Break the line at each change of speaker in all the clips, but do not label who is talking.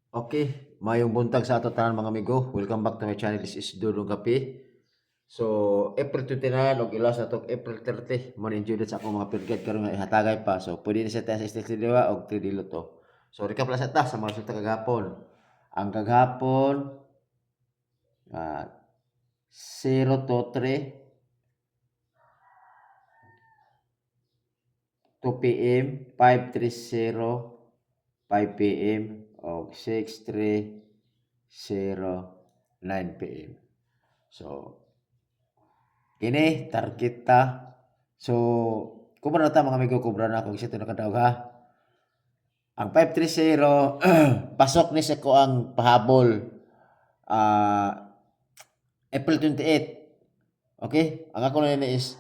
Okay, mayong buntag sa ato tanan mga amigo. Welcome back to my channel. This is Dudong Kape. So, April 29 og ilas na April 30. Mo enjoy sa akong mga period karon nga ihatagay pa. So, pwede ni sa tayo sa stage diwa og 3 dilot to. So, recap lang sa ta sa mga resulta kagahapon. Ang kagahapon 0 to 3 2 p.m. 5:30 5 p.m. og 6:30 9 p.m. So, kini target ta. So, kubra na ta mga amigo, kubra na kung isa to nakadaog ha. Ang 530 pasok ni sa ko ang pahabol April 28. Okay? Ang ako na is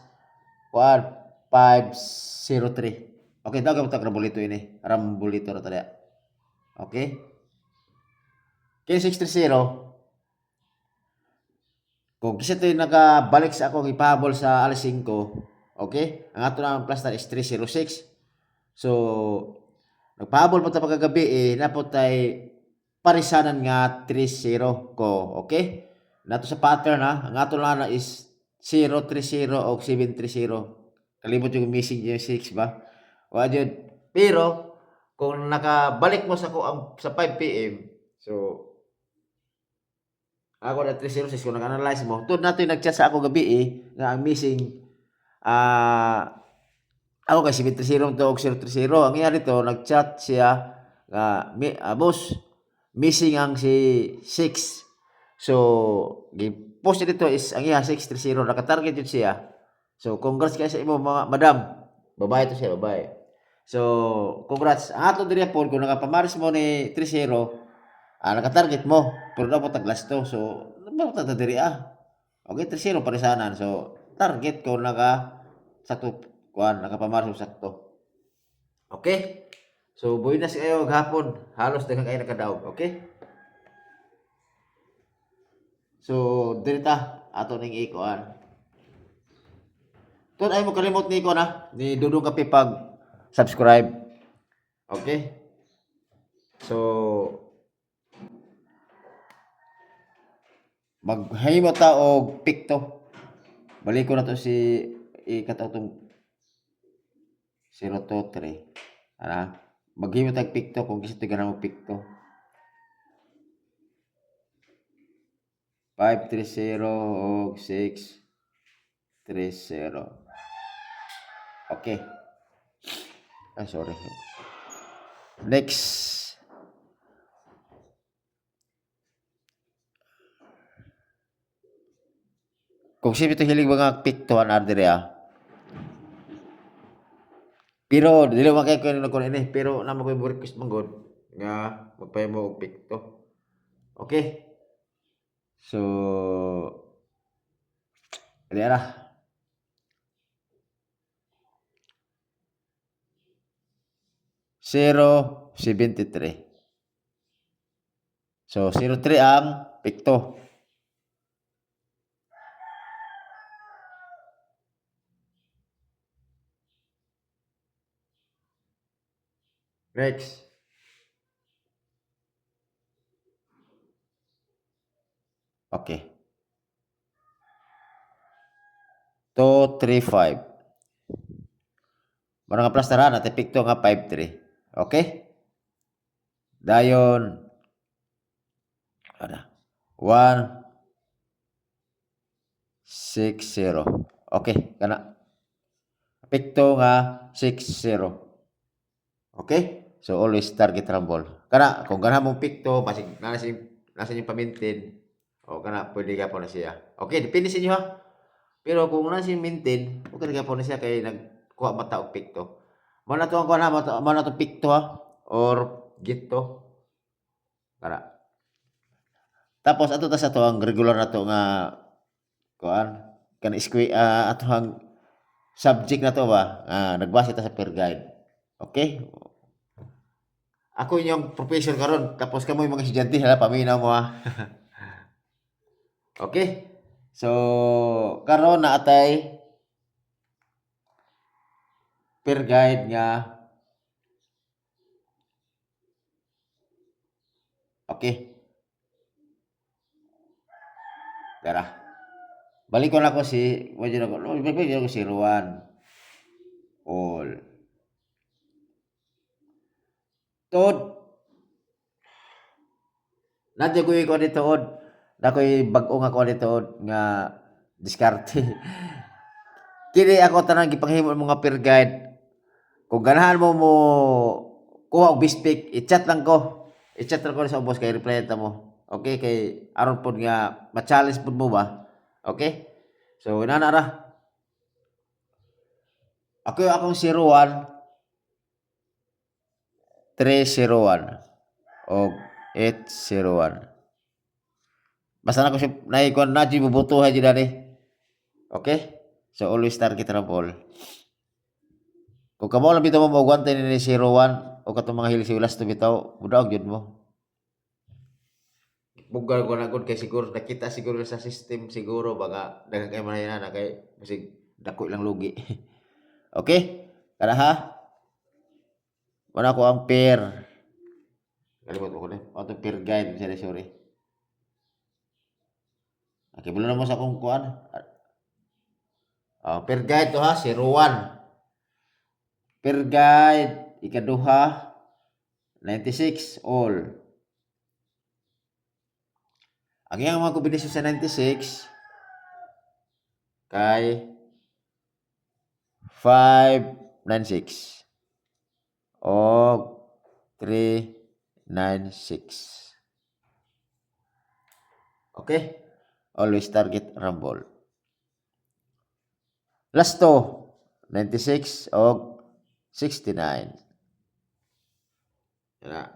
kuan 503. Okay, daw ka rambolito ini. Rambolito na tada. Okay? Kaya 630 kung kasi ito nakabalik sa akong ipahabol sa alas 5, okay? Ang ato na plaster is 306. So, nagpahabol po tayo pagkagabi napot tay parisanan nga 3-0 ko, okay? Nato sa pattern ha, ang ato na is 0-3-0 o 7-3-0. Kalimot yung missing yung 6 ba? O adyan. Pero, kung nakabalik mo sa ko ang sa 5 p.m. So, ako na 306 kung nag-analyze mo. Doon natin nag-chat sa ako gabi nga ang missing ako kasi 730 to og 030. Ang nangyari to, nag-chat siya nga boss, missing ang si 6. So, post dito is ang iya 630 naka-target yun siya. So, congrats kayo sa imo mga madam. Babae to siya, babae. So, congrats. Ang ato diri po kung nakapamaris mo ni 30, naka-target mo. Pero dapat taglas to. So, dapat ta diri Okay, 3-0 parisanan. So, target ko sakto kuan nakapamaris mo sakto. Okay? So, buenas kayo gahapon. Halos daghang kayo nakadaog, okay? So, diri ta ato ning ikuan. Tun ay mo kalimot ni ko na ni Dudong Kape pag subscribe. Okay? So, maghimo ta og pikto. Balik ko na to si ikatong 0 to 3. Maghimo tag pikto kung gusto ka mo pikto. 530 og 630. Okay. Sorry. Next. Kung sino ito hilig mga piktoan ardere Pero dili man kay ko ini pero namo ko request manggod nga magpahimo og pikto. Okay? So, Aliara. Zero 73. So, 03 ang pikto. Next. Okay. 235. Mara nga plastaran natin pikto nga 53. Okay? Dayon. Ada. 160. Okay, kana. Pikto nga 60. Okay? So always target rumble. Kana kung ganahan mong pikto, basig nasa yung pamintin, o kana pwede ka po na siya. Okay, depende sa inyo ha. Pero kung nasa yung maintain, okay ka po na siya kay nagkuha mata og pikto. Mana to ang kuha na, mana to pikto ha or gito. Kana. Tapos ato ta sa to ang regular na to nga kuan kan ato ang subject na to ba? Nagbase ta sa per guide. Okay? Ako yung professor karon tapos kamo yung mga estudyante hala paminaw mo ha. Okay? So karon na atay per guide nga Okay. Tara. Balik ko na ko si, balik ko si Ruan. All. Tod. Nadyo ko dito, od. Na ko'y bag-o nga ko dito, od, nga diskarte. Kini ako tanang gipanghimo mga peer guide. Kung ganahan mo kuha og bispik, i-chat lang ko. I-chat lang ko sa ubos kay reply ta mo. Okay, kay aron pod nga ma-challenge pod mo ba? Okay? So inana ra. Ako akong 01 301 o 801. Basta na ko si naikon na di bubutuhan di dali. Okay? So always target ramble. Kung kamo lang bitaw mo magwantay ni 01 o katong mga hilsiulas to bitaw, budaog jud mo. Bugal ko na gud kay siguro nakita siguro sa system siguro baka daghang kay manayana na kay basig dako lang lugi. Okay? Kada ha? Wala ko ang pair. Kalimot ko na. Auto pair guide sorry. Okay, bulan na mo sa akong kuan. Per guide to ha, 01. Per guide, ikaduha, 96, all. Ang iyang mga kombinasyon sa 96, kay 596 o 396. Okay? Always target rumble. Last to, 96 o 69. Yan na.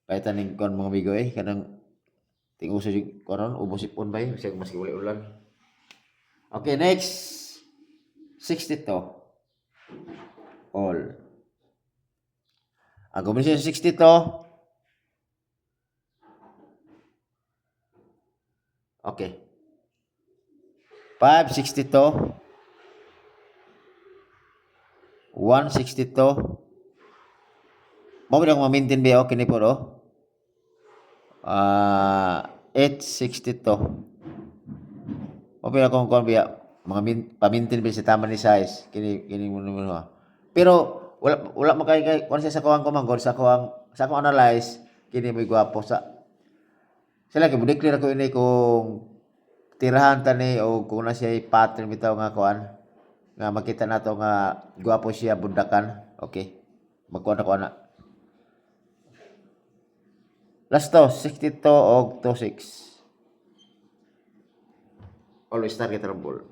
Kahit aning kon mga bigo kanang tinguso yung koron, ubosipon ba yun? Siya maski uli ulan. Okay, next. 62. All. Ang kombinasyon sa 62. Okay. 562. 162. Mo ba akong ma-maintain ba okay ni po do? 862. Mo ba akong kon biya mga pa-maintain ba sa tama ni size kini mo ha. Pero wala makay kon sa kuwang ko manggod sa kuwang analyze kini mo gwapo sa sila kay declare ko ini kung tirahan tani o kung na siya pattern bitaw nga kuan nga makita nato nga gwapo siya bundakan. Okay. Magkuan ako na. Last to, 62 o 26. Always target rumble.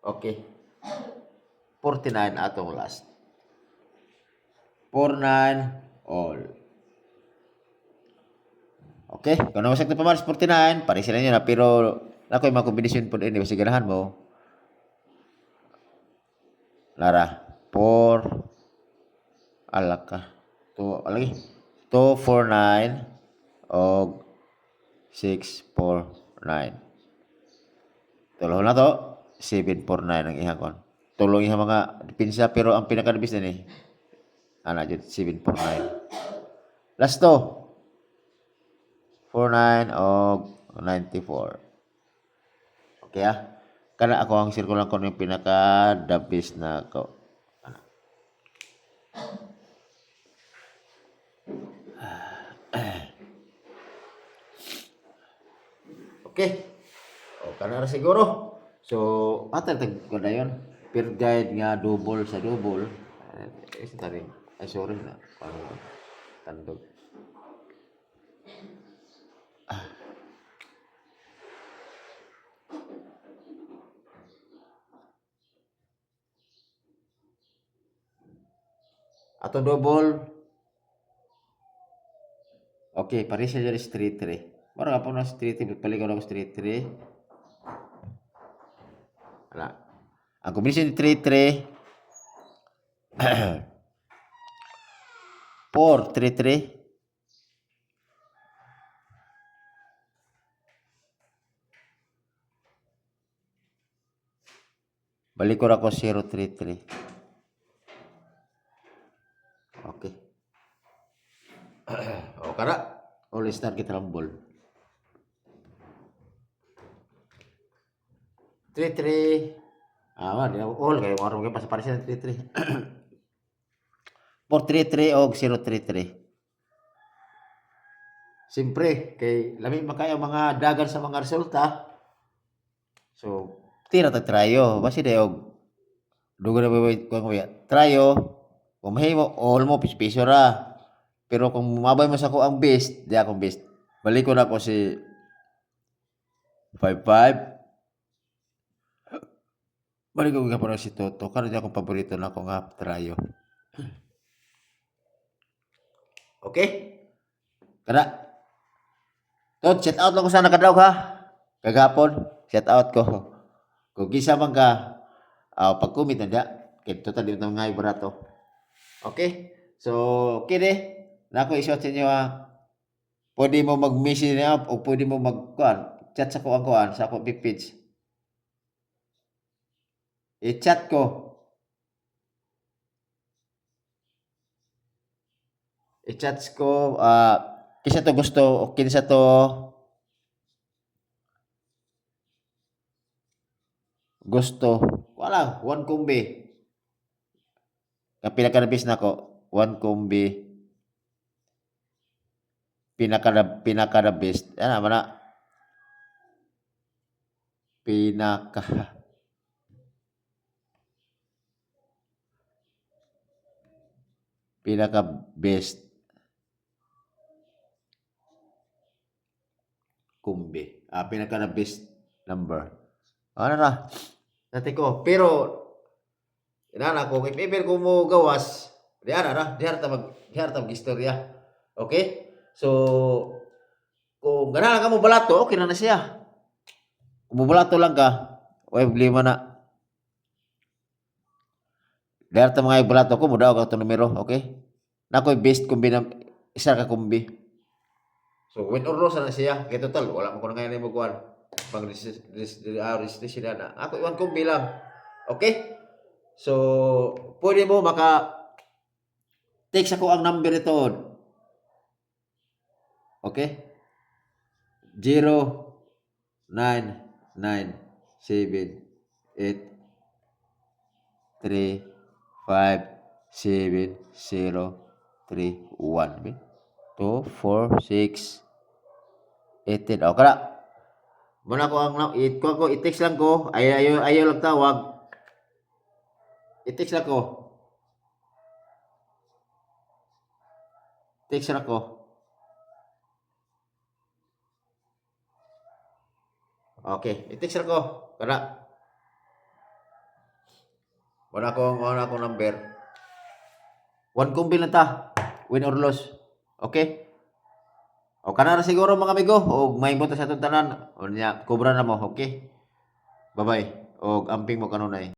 Okay. 49 atong last. 49 all. Okay, kung nawasak na pamaras 49, pare sila nyo na, pero ako yung mga kombinasyon po din, kasi ganahan mo. Lara, 4, alaka, 2, alagi, 2, 4, 9, o 6, 4, 9. Tuloy na to, 7, 4, 9 ang ihakon. Tuloy yung mga pinsa, pero ang pinaka-nabis na ni, dyan, 7, 4, 9. Last to, 49 o 94. Okay Kana ako ang circle ko yung pinaka the best na ko. Okay. O kana ra siguro. So, patag ko na yun. Per guide nga double sa double. Sorry na. Tandog. Ato double. Okay, pare siya jadi straight 3. Mara apa na straight 3, paling ako straight 3. Wala. Ang kombinasyon ni 3 3 4 3 3 Balik ko ako 033. Okay. O kana, always target rumble. 33. Di all kayo marunong kayo pasapari sa 33. 433 o 033. Siyempre, kay lami makayo mga dagan sa mga resulta. So, tira ta trayo. Basi dayo dugo na wait ko trayo. Kung mahimo all mo piso ra. Pero kung mabay mo sa ko ang best, di akong best. Balik ko na ko si 55. Balik ko nga si Toto. Kano di akong paborito na ko nga trayo. Okay? Kada. Tot, shout out lang ko sana kadawg ha. Kagapon, shout out ko. Kung gisa man ka, pag-commit na da. Kaya total di mo nga barato. Okay? So, okay de. Nako isot sa inyo ha. Pwede mo mag-message na o pwede mo chat sa ko ang sa ako page. I-chat ko. I-chat ko, kisa to gusto o kinsa to gusto. Wala, one kumbi. Ang pinaka-nabis na ko, one kumbi. Pinaka-nabis. Ano man na? Pinaka-best kumbi. Pinaka-best number. Ano na? Dati ko. Pero, inana ko, if ever ko mo gawas, di harta mag-istorya. Okay? So, kung ganahan ka mo balato, okay na siya. Kung mo balato lang ka, problema na. Di harta mga balato ko, mudaw ka ito numero. Okay? Na ako'y best kumbi na isa ka kumbi. So, win or lose na siya. Kaya total, wala mo ko na ngayon yung magkuhan. Pag restriction na. Ako iwan kumbi lang. Okay? So, pwede mo text ako ang number ito. Okay? 0997835703 24618. O kada. Muna ko i-text lang ko. Ayaw lang tawag. I-text lang ko. Text lang ko. Okay, i-text lang ko. Kada. Wala ko number. One kumbi lang ta. Win or lose. Okay? O kana ra siguro mga amigo. O may buta sa itong tanan. O niya, kubra na mo. Okay? Bye-bye. O amping mo kanunay.